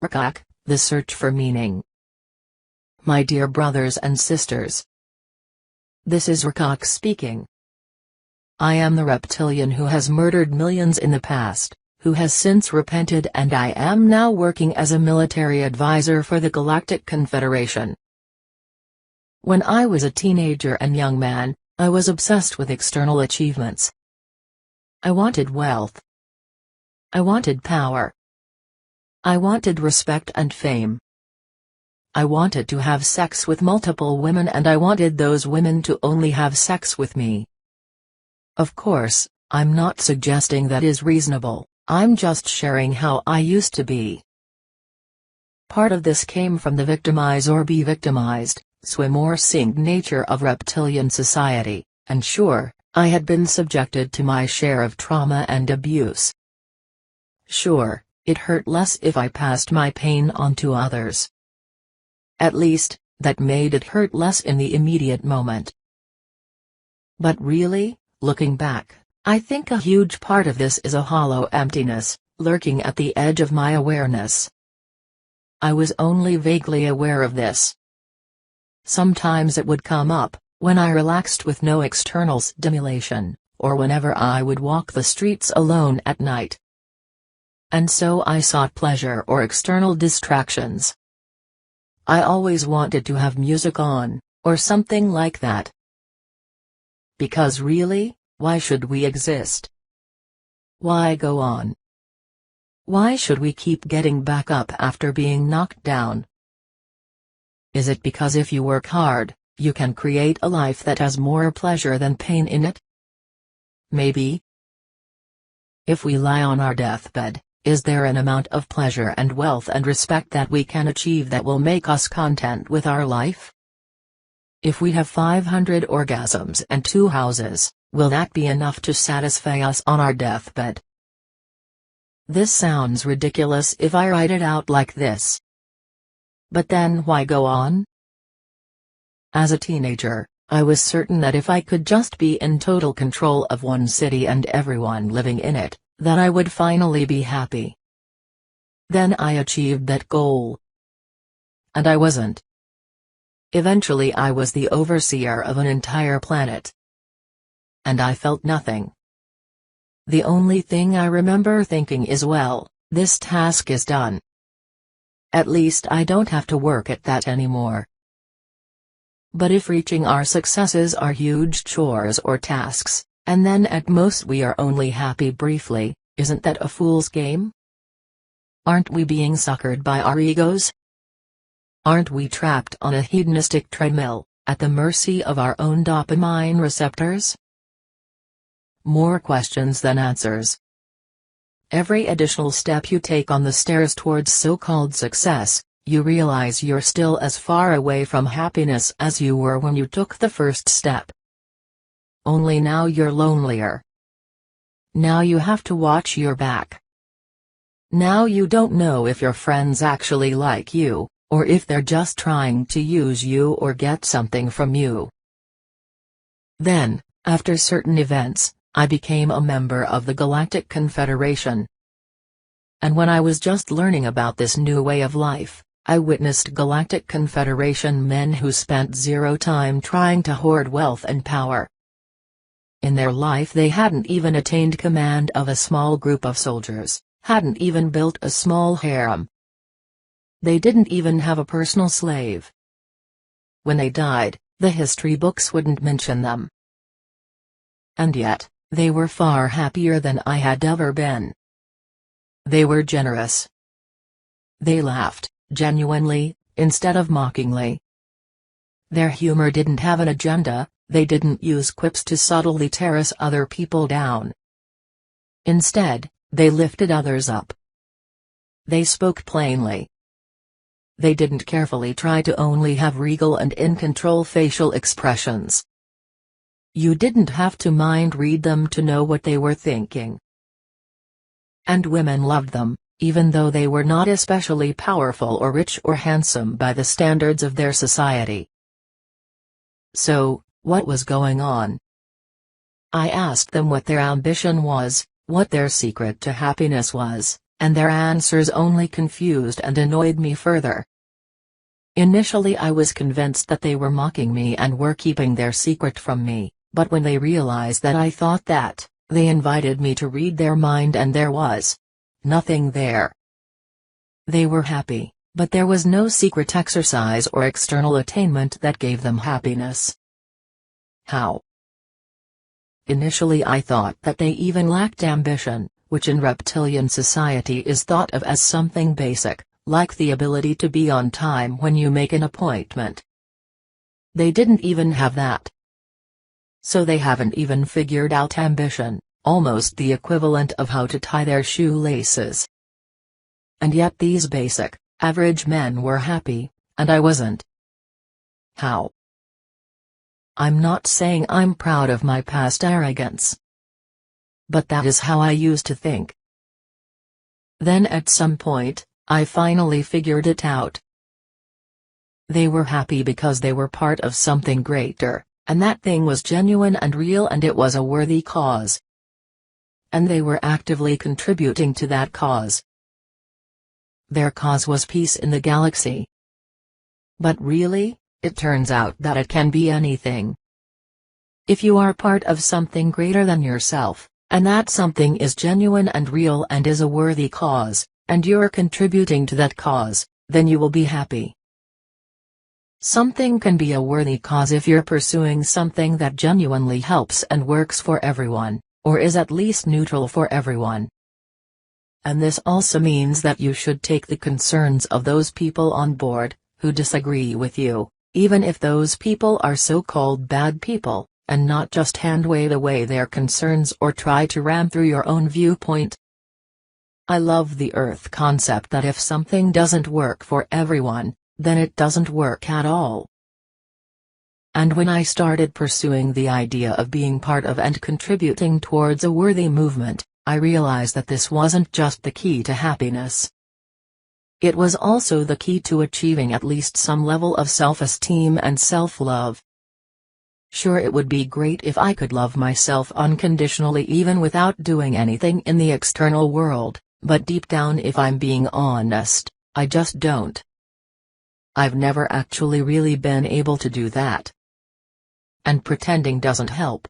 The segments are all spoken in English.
Rukak, The Search for Meaning. My dear brothers and sisters. This is Rukak speaking. I am the reptilian who has murdered millions in the past, who has since repented, and I am now working as a military advisor for the Galactic Confederation. When I was a teenager and young man, I was obsessed with external achievements. I wanted wealth. I wanted power. I wanted respect and fame. I wanted to have sex with multiple women, and I wanted those women to only have sex with me. Of course, I'm not suggesting that is reasonable, I'm just sharing how I used to be. Part of this came from the victimize or be victimized, swim or sink nature of reptilian society, and sure, I had been subjected to my share of trauma and abuse. Sure, it hurt less if I passed my pain on to others. At least, that made it hurt less in the immediate moment. But really, looking back, I think a huge part of this is a hollow emptiness, lurking at the edge of my awareness. I was only vaguely aware of this. Sometimes it would come up, when I relaxed with no external stimulation, or whenever I would walk the streets alone at night. And so I sought pleasure or external distractions. I always wanted to have music on, or something like that. Because really, why should we exist? Why go on? Why should we keep getting back up after being knocked down? Is it because if you work hard, you can create a life that has more pleasure than pain in it? Maybe. If we lie on our deathbed, is there an amount of pleasure and wealth and respect that we can achieve that will make us content with our life? If we have 500 orgasms and 2 houses, will that be enough to satisfy us on our deathbed? This sounds ridiculous if I write it out like this. But then why go on? As a teenager, I was certain that if I could just be in total control of one city and everyone living in it, that I would finally be happy. Then I achieved that goal. And I wasn't. Eventually I was the overseer of an entire planet. And I felt nothing. The only thing I remember thinking is, well, this task is done. At least I don't have to work at that anymore. But if reaching our successes are huge chores or tasks, and then at most we are only happy briefly, isn't that a fool's game? Aren't we being suckered by our egos? Aren't we trapped on a hedonistic treadmill, at the mercy of our own dopamine receptors? More questions than answers. Every additional step you take on the stairs towards so-called success, you realize you're still as far away from happiness as you were when you took the first step. Only now you're lonelier. Now you have to watch your back. Now you don't know if your friends actually like you, or if they're just trying to use you or get something from you. Then, after certain events, I became a member of the Galactic Confederation. And when I was just learning about this new way of life, I witnessed Galactic Confederation men who spent zero time trying to hoard wealth and power. In their life they hadn't even attained command of a small group of soldiers, hadn't even built a small harem. They didn't even have a personal slave. When they died, the history books wouldn't mention them. And yet, they were far happier than I had ever been. They were generous. They laughed, genuinely, instead of mockingly. Their humor didn't have an agenda, they didn't use quips to subtly tear other people down. Instead, they lifted others up. They spoke plainly. They didn't carefully try to only have regal and in-control facial expressions. You didn't have to mind read them to know what they were thinking. And women loved them, even though they were not especially powerful or rich or handsome by the standards of their society. So, what was going on? I asked them what their ambition was, what their secret to happiness was, and their answers only confused and annoyed me further. Initially I was convinced that they were mocking me and were keeping their secret from me, but when they realized that I thought that, they invited me to read their mind and there was nothing there. They were happy, but there was no secret exercise or external attainment that gave them happiness. How? Initially I thought that they even lacked ambition, which in reptilian society is thought of as something basic, like the ability to be on time when you make an appointment. They didn't even have that. So they haven't even figured out ambition, almost the equivalent of how to tie their shoelaces. And yet these basic, average men were happy, and I wasn't. How? I'm not saying I'm proud of my past arrogance. But that is how I used to think. Then at some point, I finally figured it out. They were happy because they were part of something greater, and that thing was genuine and real and it was a worthy cause. And they were actively contributing to that cause. Their cause was peace in the galaxy. But really, it turns out that it can be anything. If you are part of something greater than yourself, and that something is genuine and real and is a worthy cause, and you're contributing to that cause, then you will be happy. Something can be a worthy cause if you're pursuing something that genuinely helps and works for everyone, or is at least neutral for everyone. And this also means that you should take the concerns of those people on board, who disagree with you, even if those people are so-called bad people, and not just hand-wave away their concerns or try to ram through your own viewpoint. I love the Earth concept that if something doesn't work for everyone, then it doesn't work at all. And when I started pursuing the idea of being part of and contributing towards a worthy movement, I realized that this wasn't just the key to happiness. It was also the key to achieving at least some level of self-esteem and self-love. Sure, it would be great if I could love myself unconditionally even without doing anything in the external world, but deep down, if I'm being honest, I just don't. I've never actually really been able to do that. And pretending doesn't help.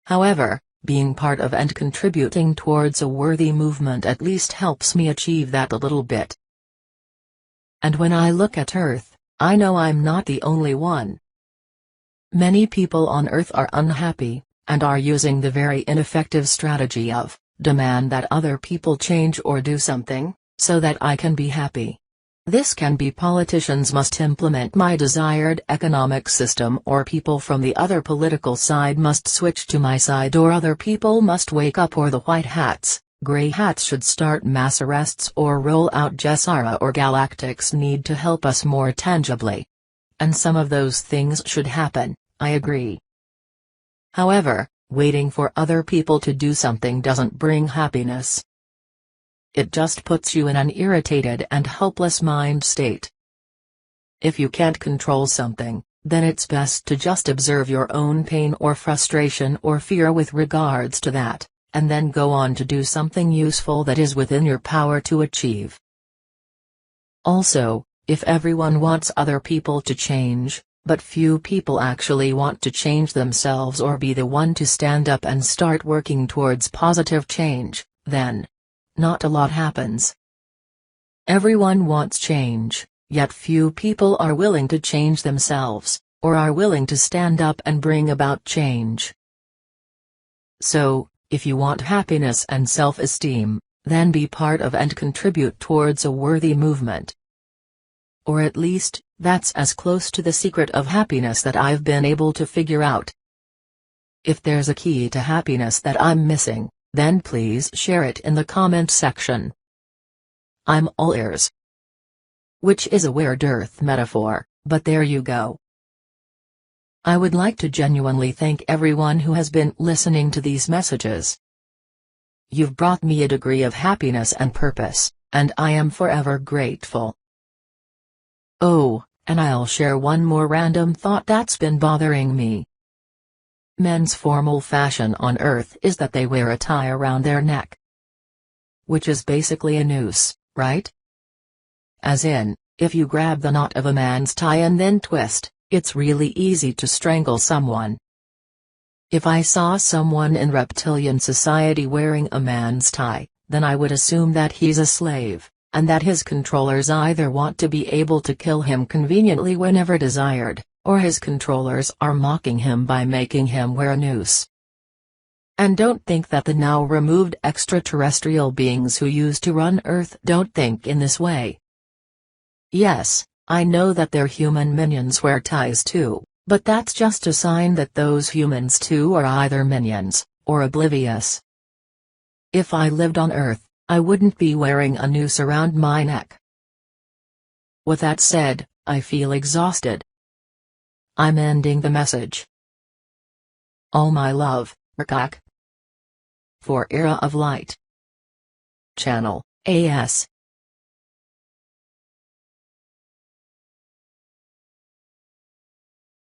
However, being part of and contributing towards a worthy movement at least helps me achieve that a little bit. And when I look at Earth, I know I'm not the only one. Many people on Earth are unhappy, and are using the very ineffective strategy of, demand that other people change or do something, so that I can be happy. This can be politicians must implement my desired economic system, or people from the other political side must switch to my side, or other people must wake up, or the white hats, grey hats should start mass arrests or roll out Jessara, or galactics need to help us more tangibly. And some of those things should happen, I agree. However, waiting for other people to do something doesn't bring happiness. It just puts you in an irritated and helpless mind state. If you can't control something, then it's best to just observe your own pain or frustration or fear with regards to that, and then go on to do something useful that is within your power to achieve. Also, if everyone wants other people to change, but few people actually want to change themselves or be the one to stand up and start working towards positive change, then not a lot happens. Everyone wants change, yet few people are willing to change themselves, or are willing to stand up and bring about change. So, if you want happiness and self-esteem, then be part of and contribute towards a worthy movement. Or at least, that's as close to the secret of happiness that I've been able to figure out. If there's a key to happiness that I'm missing, then please share it in the comment section. I'm all ears. Which is a weird Earth metaphor, but there you go. I would like to genuinely thank everyone who has been listening to these messages. You've brought me a degree of happiness and purpose, and I am forever grateful. Oh, and I'll share one more random thought that's been bothering me. Men's formal fashion on Earth is that they wear a tie around their neck. which is basically a noose, right? As in, if you grab the knot of a man's tie and then twist, it's really easy to strangle someone. If I saw someone in reptilian society wearing a man's tie, then I would assume that he's a slave, and that his controllers either want to be able to kill him conveniently whenever desired, or his controllers are mocking him by making him wear a noose. And don't think that the now removed extraterrestrial beings who used to run Earth don't think in this way. Yes, I know that their human minions wear ties too, but that's just a sign that those humans too are either minions, or oblivious. If I lived on Earth, I wouldn't be wearing a noose around my neck. With that said, I feel exhausted. I'm ending the message. All my love, Rakak. For Era of Light. Channel, AS.